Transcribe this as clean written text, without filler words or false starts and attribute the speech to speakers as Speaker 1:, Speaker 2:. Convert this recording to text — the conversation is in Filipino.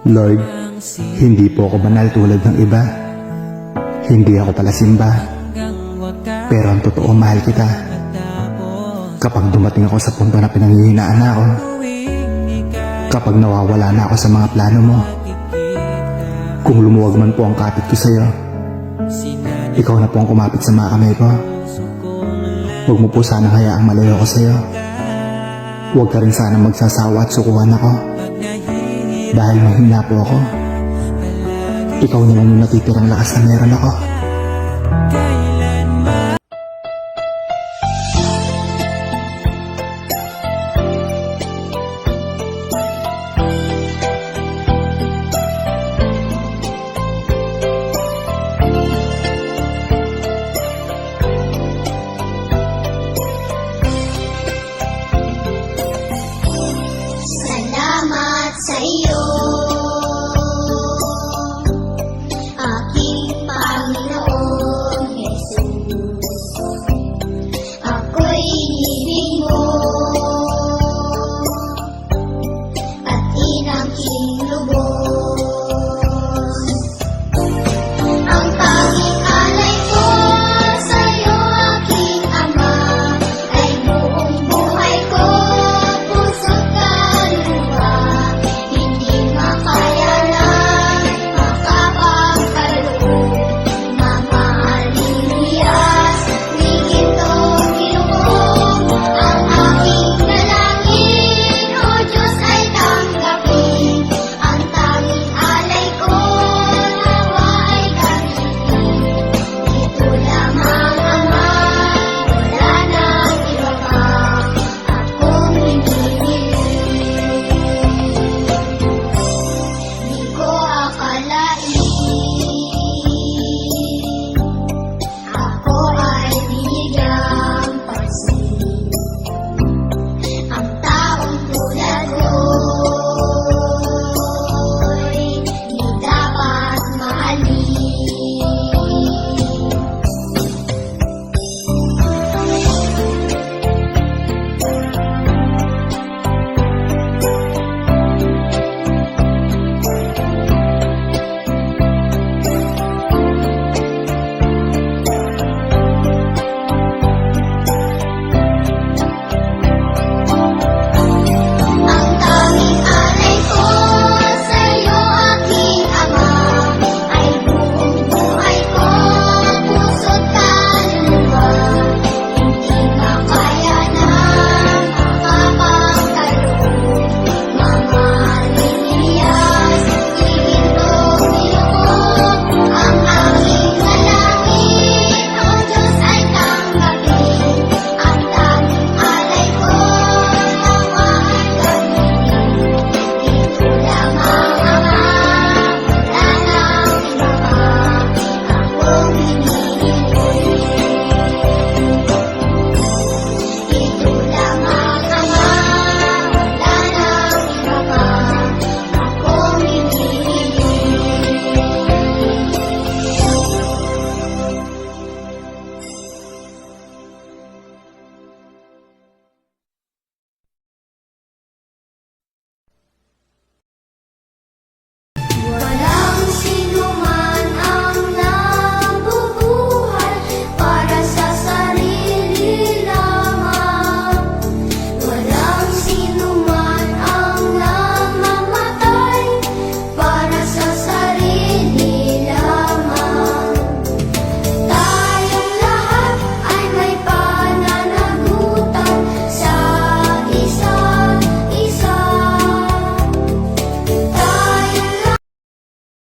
Speaker 1: Lord, hindi po ako banal tulad ng iba. Hindi ako pala simba. Pero ang totoo, mahal kita. Kapag dumating ako sa punto na pinanghihinaan na ako, kapag nawawala na ako sa mga plano mo, kung lumuwag man po ang kapit ko sa'yo, ikaw na po ang kumapit sa mga kamay ko. Huwag mo po sanang hayaang malayo ako sa'yo. Huwag ka rin sanang magsasawa at sukuhan ako. Dahil mahina po ako, ikaw naman yung natitirang lakas na meron ako.
Speaker 2: Salamat sa iyo, aking Panginoong Jesus. Ako'y ibig mo at inangking lubos.